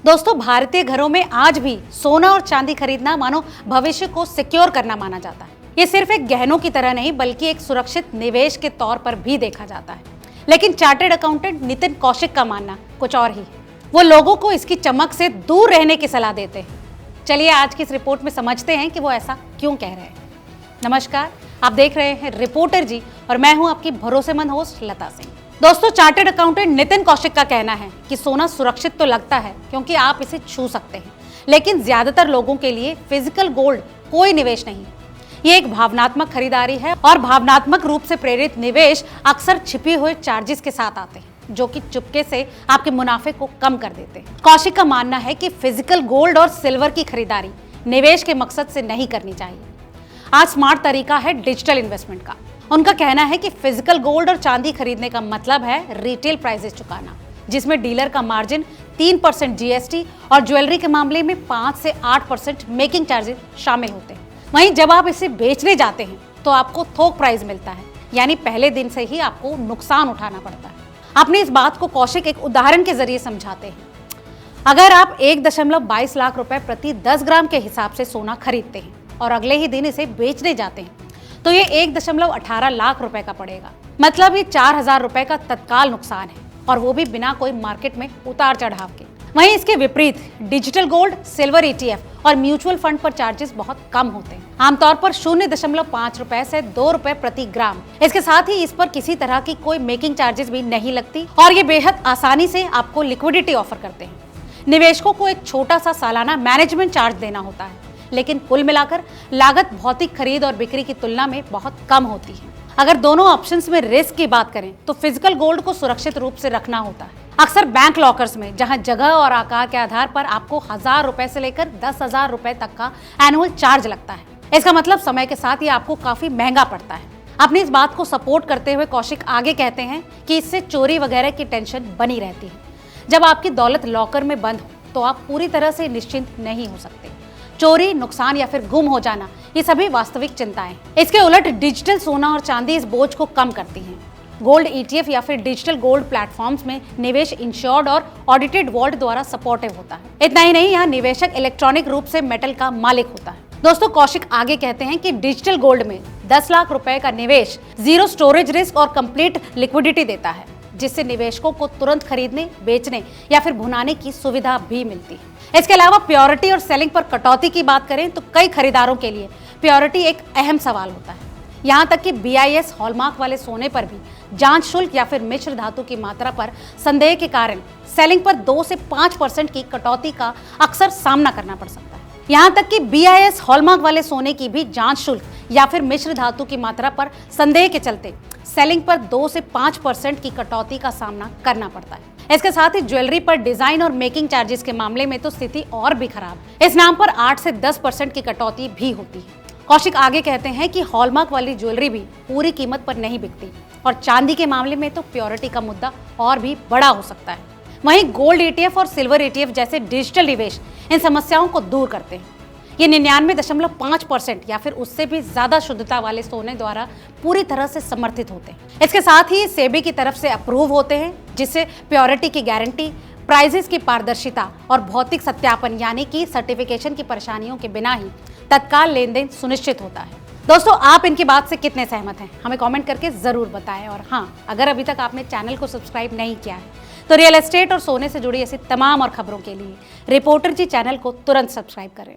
दोस्तों, भारतीय घरों में आज भी सोना और चांदी खरीदना मानो भविष्य को सिक्योर करना माना जाता है। ये सिर्फ एक गहनों की तरह नहीं बल्कि एक सुरक्षित निवेश के तौर पर भी देखा जाता है। लेकिन चार्टर्ड अकाउंटेंट नितिन कौशिक का मानना कुछ और ही है। वो लोगों को इसकी चमक से दूर रहने की सलाह देते हैं। चलिए आज की इस रिपोर्ट में समझते हैं कि वो ऐसा क्यों कह रहे हैं। नमस्कार, आप देख रहे हैं रिपोर्टर जी और मैं हूं आपकी भरोसेमंद होस्ट लता सिंह। दोस्तों, चार्टर्ड अकाउंटेंट नितिन कौशिक का कहना है कि सोना सुरक्षित तो लगता है क्योंकि आप इसे छू सकते हैं, लेकिन ज्यादातर लोगों के लिए फिजिकल गोल्ड कोई निवेश नहीं। ये एक भावनात्मक खरीदारी है और भावनात्मक रूप से प्रेरित निवेश अक्सर छिपे हुए चार्जेस के साथ आते हैं जो कि चुपके से आपके मुनाफे को कम कर देते हैं। कौशिक का मानना है कि फिजिकल गोल्ड और सिल्वर की खरीदारी निवेश के मकसद से नहीं करनी चाहिए। आज स्मार्ट तरीका है डिजिटल इन्वेस्टमेंट का। उनका कहना है कि फिजिकल गोल्ड और चांदी खरीदने का मतलब है रिटेल प्राइसेस चुकाना, जिसमें डीलर का मार्जिन 3% जीएसटी और ज्वेलरी के मामले में 5 से 8% मेकिंग चार्जेस शामिल होते हैं। वहीं जब आप इसे बेचने जाते हैं तो आपको थोक प्राइस मिलता है, यानी पहले दिन से ही आपको नुकसान उठाना पड़ता है। अपनी इस बात को कौशिक एक उदाहरण के जरिए समझाते हैं। अगर आप 1.22 लाख रुपए प्रति 10 ग्राम के हिसाब से सोना खरीदते हैं और अगले ही दिन इसे बेचने जाते हैं तो ये 1.18 लाख रुपए का पड़ेगा। मतलब ये 4,000 रुपए का तत्काल नुकसान है, और वो भी बिना कोई मार्केट में उतार चढ़ाव के। वहीं इसके विपरीत डिजिटल गोल्ड, सिल्वर ETF और म्यूचुअल फंड पर चार्जेस बहुत कम होते हैं, आमतौर पर 0.5 रुपए से 2 रुपए प्रति ग्राम। इसके साथ ही इस पर किसी तरह की कोई मेकिंग चार्जेस भी नहीं लगती और ये बेहद आसानी से आपको लिक्विडिटी ऑफर करते हैं। निवेशकों को एक छोटा सा सालाना मैनेजमेंट चार्ज देना होता है, लेकिन कुल मिलाकर लागत भौतिक खरीद और बिक्री की तुलना में बहुत कम होती है। अगर दोनों ऑप्शंस में रिस्क की बात करें तो फिजिकल गोल्ड को सुरक्षित रूप से रखना होता है, अक्सर बैंक लॉकर्स में, जहां जगह और आकार के आधार पर आपको 1,000 रुपए से लेकर 10,000 रुपए तक का एनुअल चार्ज लगता है। इसका मतलब समय के साथ ये आपको काफी महंगा पड़ता है। अपनी इस बात को सपोर्ट करते हुए कौशिक आगे कहते हैं कि इससे चोरी वगैरह की टेंशन बनी रहती है। जब आपकी दौलत लॉकर में बंद हो तो आप पूरी तरह से निश्चिंत नहीं हो सकते। चोरी, नुकसान या फिर गुम हो जाना, ये सभी वास्तविक चिंताएं। इसके उलट डिजिटल सोना और चांदी इस बोझ को कम करती हैं। गोल्ड ETF या फिर डिजिटल गोल्ड प्लेटफॉर्म्स में निवेश इंश्योर्ड और ऑडिटेड वॉल्ट द्वारा सपोर्टिव होता है। इतना ही नहीं, यहाँ निवेशक इलेक्ट्रॉनिक रूप से मेटल का मालिक होता है। दोस्तों, कौशिक आगे कहते हैं कि डिजिटल गोल्ड में 10 लाख रुपए का निवेश जीरो स्टोरेज रिस्क और कंप्लीट लिक्विडिटी देता है, जिससे निवेशकों को तुरंत खरीदने, बेचने या फिर भुनाने की सुविधा भी मिलती है। इसके अलावा प्योरिटी और सेलिंग पर कटौती की बात करें तो कई खरीदारों के लिए प्योरिटी एक अहम सवाल होता है। यहाँ तक कि BIS हॉलमार्क वाले सोने पर भी जांच शुल्क या फिर मिश्र धातु की मात्रा पर संदेह के कारण सेलिंग पर 2 से 5% की कटौती का अक्सर सामना करना पड़ सकता है। यहाँ तक कि BIS हॉलमार्क वाले सोने की भी जांच शुल्क या फिर मिश्र धातु की मात्रा पर संदेह के चलते सेलिंग पर 2 से 5% की कटौती का सामना करना पड़ता है। इसके साथ ही ज्वेलरी पर डिजाइन और मेकिंग चार्जेस के मामले में तो स्थिति और भी खराब है। इस नाम पर 8 से 10% की कटौती भी होती है। कौशिक आगे कहते हैं कि हॉलमार्क वाली ज्वेलरी भी पूरी कीमत पर नहीं बिकती और चांदी के मामले में तो प्योरिटी का मुद्दा और भी बड़ा हो सकता है। वहीं गोल्ड ETF और सिल्वर ETF जैसे डिजिटल निवेश इन समस्याओं को दूर करते हैं। ये 99.5% या फिर उससे भी ज्यादा शुद्धता वाले सोने द्वारा पूरी तरह से समर्थित होते हैं। इसके साथ ही सेबी की तरफ से अप्रूव होते हैं, जिससे प्योरिटी की गारंटी, प्राइसेस की पारदर्शिता और भौतिक सत्यापन यानी कि सर्टिफिकेशन की परेशानियों के बिना ही तत्काल लेन देन सुनिश्चित होता है। दोस्तों, आप इनकी बात से कितने सहमत हैं हमें कमेंट करके जरूर बताएं। और हाँ, अगर अभी तक आपने चैनल को सब्सक्राइब नहीं किया है तो रियल एस्टेट और सोने से जुड़ी ऐसी तमाम और खबरों के लिए रिपोर्टर जी चैनल को तुरंत सब्सक्राइब करें।